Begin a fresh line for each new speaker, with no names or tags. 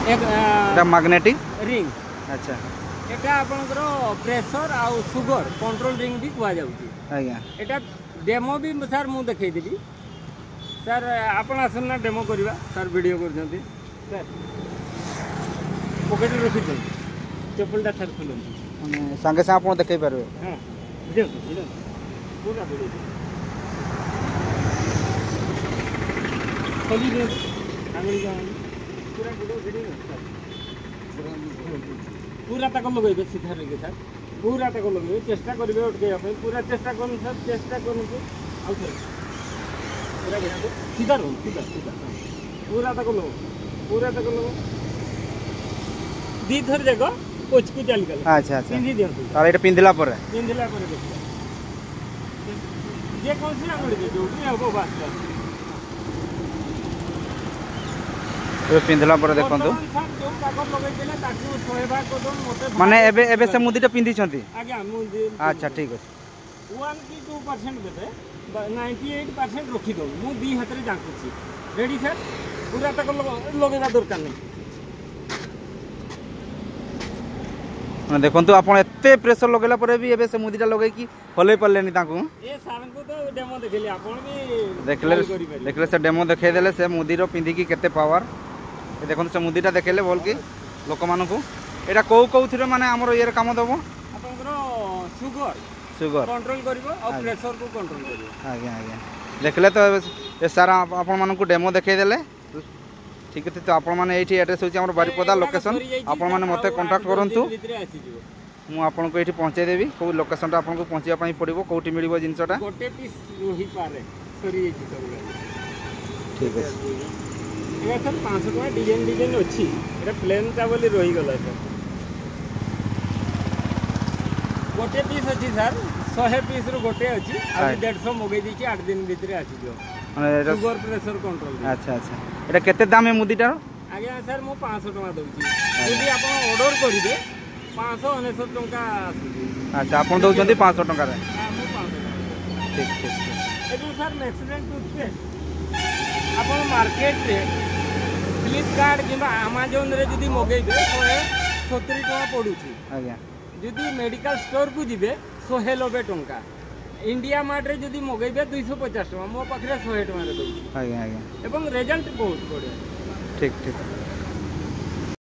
এটা magnetic
ring
আচ্ছা
এটা আপনার প্রেসর আর সুগার कंट्रोल रिंग भी कुआ जाउची
আজ্ঞা
এটা डेमो भी सर मु देखै देबी सर आपण आसना डेमो करबा सर वीडियो करजंती सर पॉकेट रखि दे चप्पलटा सर खोलंती
মানে সাঙ্গে সাঙ্গে আপন দেখাই পারবে
हां वीडियो पूरा वीडियो खोली दे आंगली जान पूरा वीडियो सर पूरा तक लगेबे सीधा रहिगे सर पूरा तक लगेबे चेष्टा करबे उठके अपन पूरा चेष्टा करन सर चेष्टा करन आउ सर पूरा गिरा दो सीधा रहो सीधा सीधा पूरा तक लो पूरा तक लो दी थर जगह कोच को चल गल
अच्छा अच्छा
पिंदी दियो
তাহলে এটা পিন্দিলা পরে
पिंदिला पर देखो जे कौन सी आंगली दे जो भी हो बात
ଏବେ ପିନ୍ଧିଲା ପରେ ଦେଖନ୍ତୁ ମାନେ ଏବେ ଏବେ ସେ ମୁଦିଟା ପିନ୍ଧିଛନ୍ତି ଆଚ୍ଛା ଠିକ୍ ଅଛି
1 की 2% देते 98% रखी दो मु दी हाथ रे जांकुची रेडी सर पूरा तक लगेगा दरकार नहीं
ମାନେ ଦେଖନ୍ତୁ ଆପଣ ଏତେ ପ୍ରେସର ଲଗେଇଲା ପରେ ବି ଏବେ ସେ ମୁଦିଟା ଲଗେଇକି ହଲେଇ ପାରିଲେନି ତାଙ୍କୁ
ए सारन को तो डेमो देखले आपण भी
ଦେଖିଲେ ସେ ଡେମୋ ଦେଖେଇ ଦେଲେ ସେ ମୁଦିର ପିନ୍ଧିକି କେତେ ପାୱାର ଏ ଦେଖନ୍ତୁ ସେ ମୁଦିଟା ଦେଖେଇଲେ ଭଲ କି ଲୋକମାନଙ୍କୁ ଏଇଟା କୋଉ କୋଉଥିରେ ମାନେ ଆମର ଇଏରେ କାମ ଦେବ
ଆପଣଙ୍କର ସୁଗର
ସୁଗର
कंट्रोल करिवो और प्रेशर को कंट्रोल करिवो
ଆଜ୍ଞା ଆଜ୍ଞା ଦେଖିଲେ ତ ଏ ସାରା ଆପଣମାନଙ୍କୁ ଡେମୋ ଦେଖେଇ ଦେଲେ ठीक है तो आपण मैंने ये एड्रेस होची हमर बारिपदा लोकेशन आपण मैंने मते कांटेक्ट करंतु मु आपन को एठी पहुंचे देबी को लोकेशन ता आपन को पहुंचिया पई पड़िबो कोठी मिलिबो जिंसटा
गोटे पीस रोही पारे सरी एठी सब
ठीक है
ये सर 500 टका डिजाइन अछि एटा प्लेन ता बोली रोही गला सर गोटे पीस अछि सर 100 पीस रो गोटे अछि आ 150 मगै दी छी 8 दिन भीतर आसी जो
माने
शुगर प्रेशर कंट्रोल
अच्छा अच्छा एटा केते दाम है मुदीटार
आज्ञा सर मु 500 टका दउची यदि आपण ऑर्डर करिदे 599 टका आसी
अच्छा आपण दउचंती 500 टका रे
हां मु 500 टका
ठीक ठीक
एजो सर मैक्सिडेंट टूथपेस्ट आपण मार्केट रे फ्लिपकार्ट किबा अमेज़न रे जदी मगैबे 170 टका पडुची
आज्ञा
जदी मेडिकल स्टोर को जिबे 190 टका इंडिया मार्ट रे जदी मगैबे 250 टका मो पाखरे 100 टका रे दउची
आज्ञा आज्ञा
एवं रिजल्ट बहुत बढ़िया
ठीक ठीक